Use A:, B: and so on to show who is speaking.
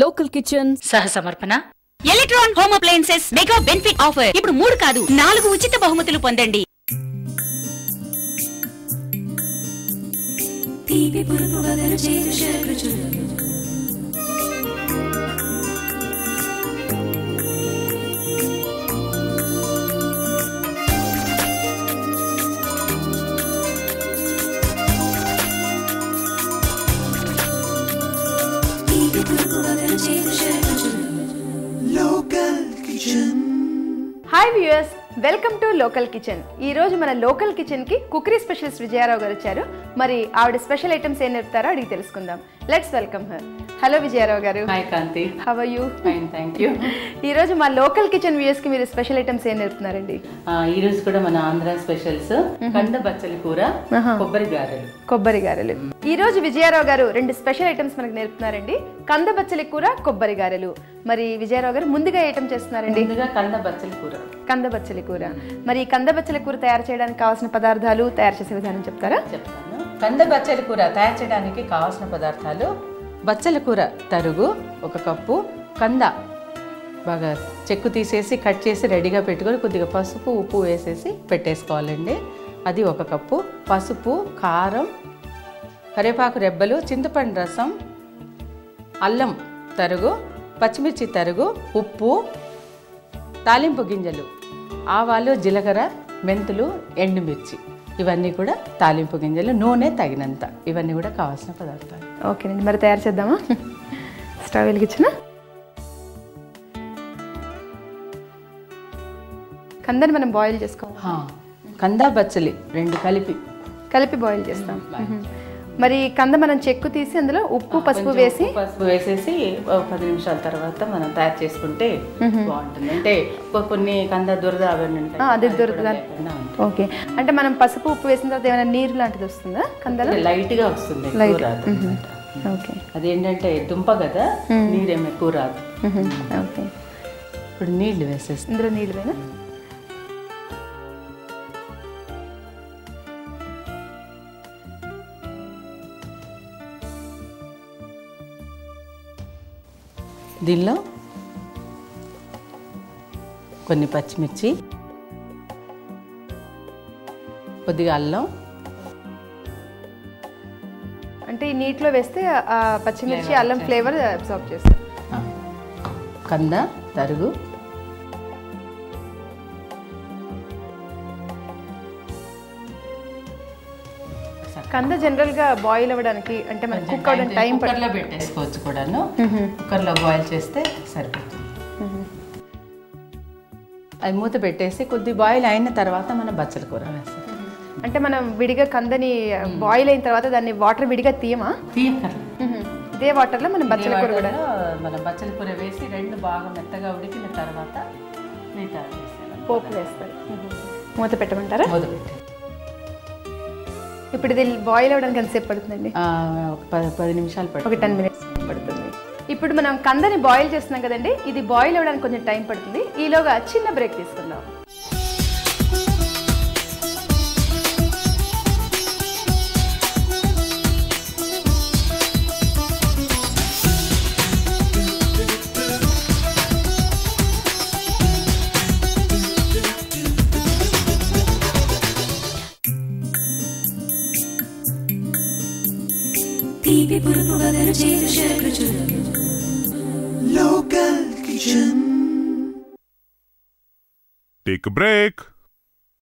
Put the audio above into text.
A: Local kitchen
B: సహ సమర్పణ electron home appliances mega benefit offer. ఇప్పుడు 3 కాదు 4 ఉచిత బహుమతులు పొందండి.
C: Hi viewers, welcome to local kitchen. ఈ రోజు మన లోకల్ కిచెన్ కి కుకరీ స్పెషలిస్ట్ విజయారావు గారు వచ్చారు. మరి ఆవిడ స్పెషల్ ఐటమ్స్ ఏం నేర్పుతారో అడిగి తెలుసుకుందాం. Let's welcome her. Hello Vijaya Rao గారు.
D: Hi Kanthi.
C: How are you?
D: Fine, thank you.
C: ఈ రోజు మా లోకల్ కిచెన్ వ్యూయర్స్ కి మీరు స్పెషల్ ఐటమ్స్ ఏం నేర్పుతున్నారండి?
D: ఈ రోజు కూడా మన ఆంధ్ర స్పెషల్స్ కంద బచ్చలి కూర, కొబ్బరి గారెలు.
C: ఈ రోజు విజయారావు గారు 2 స్పెషల్ ఐటమ్స్ మనకు నేర్పుతున్నారండి. కంద బచ్చలి కూర, కొబ్బరి గారెలు. మరి విజయారావు గారు ముందుగా ఐటమ్ చేస్తున్నారండి?
D: ముందుగా కంద బచ్చలి కూర.
C: కంద బచ్చలి కూర. మరి కంద బచ్చలి కూర తయారు చేయడానికి కావాల్సిన పదార్థాలు, తయారు చేసే విధానం చెప్తారా?
D: చెప్తాను. కంద బచ్చలి కూర తయారు చేయడానికి కావాల్సిన పదార్థాలు: బచ్చలి కూర తరుగు 1 కప్పు, కంద బాగా చెక్కు తీసేసి కట్ చేసి రెడీగా పెట్టుకొని కొద్దిగా పసుపు ఉప్పు వేసేసి పెట్టేసుకోవాలండి. అది 1 కప్పు. పసుపు, కారం, కరివేపాకు రెబ్బలు, చింతపండు రసం, అల్లం తరుగు, పచ్చిమిర్చి తరుగు, ఉప్పు, తాలింపు గింజలు, ఆవాలు, జీలకర్ర, మెంతులు, ఎండుమిర్చి, ఇవన్నీ కూడా తాలింపు గింజలు, నూనె తగినంత, ఇవన్నీ కూడా కావాల్సిన పదార్థాలు.
C: ఓకేనండి, మరి తయారు చేద్దామా? స్టవ్ వెలిగించిన కందని మనం బాయిల్ చేసుకోవాలి.
D: కంద బచ్చలి 2 కలిపి
C: బాయిల్ చేస్తాం. మరి కంద మనం చెక్కు తీసి అందులో ఉప్పు పసుపు
D: వేసేసి 10 నిమిషాల తర్వాత మనం తయారు చేసుకుంటే బాగుంటుంది. అంటే కొన్ని కంద దురద అవన్నీ ఉంటాయి,
C: అది దురద. ఓకే, అంటే మనం పసుపు ఉప్పు వేసిన తర్వాత ఏమైనా నీరు లాంటిది వస్తుందా కందలో?
D: లైట్ గా వస్తుంది.
C: ఓకే,
D: అదేంటంటే దుంప కదా, నీరేమి ఎక్కువ రాదు.
C: ఓకే,
D: ఇప్పుడు నీళ్లు వేసేసి
C: ఇందులో నీళ్ళు వేనా?
D: దీనిలో కొన్ని పచ్చిమిర్చి, కొద్దిగా అల్లం.
C: అంటే ఈ నీటిలో వేస్తే ఆ పచ్చిమిర్చి అల్లం ఫ్లేవర్ అబ్సార్బ్ చేస్తాం.
D: కంద తరుగు,
C: కంద జనరల్ గా బాయిల్ అవ్వడానికి అంటే మనకి కుక్ అవ్వడానికి టైం
D: కుక్కర్లో పెట్టేసుకోవచ్చు కూడాను. కుక్కర్లో బాయిల్ చేస్తే సరిపోతుంది. అది మూత పెట్టేసి కొద్ది బాయిల్ అయిన తర్వాత మనం బచ్చలి కూర వేస్తాం.
C: అంటే మనం విడిగా కందని బాయిల్ అయిన తర్వాత దాన్ని వాటర్ విడిగా తీయమా? ఇదే వాటర్ లో మనం బచ్చలి కూర కూడా
D: మనం బచ్చలి కూర వేసి 2 బాగా మెత్తగా ఉడికిన తర్వాత
C: పోపు వేస్తారు. మూత పెట్టమంటారా?
D: మూత పెట్టి
C: ఇప్పుడు ఇది బాయిల్ అవ్వడానికి ఎంతసేపు పడుతుందండి?
D: 10 నిమిషాలు పడుతుంది.
C: ఒక 10 మినిట్స్ పడుతుంది. ఇప్పుడు మనం కందని బాయిల్ చేస్తున్నాం కదండి, ఇది బాయిల్ అవ్వడానికి కొంచెం టైం పడుతుంది. ఈలోగా చిన్న బ్రేక్ తీసుకుందాం.
E: Take a break.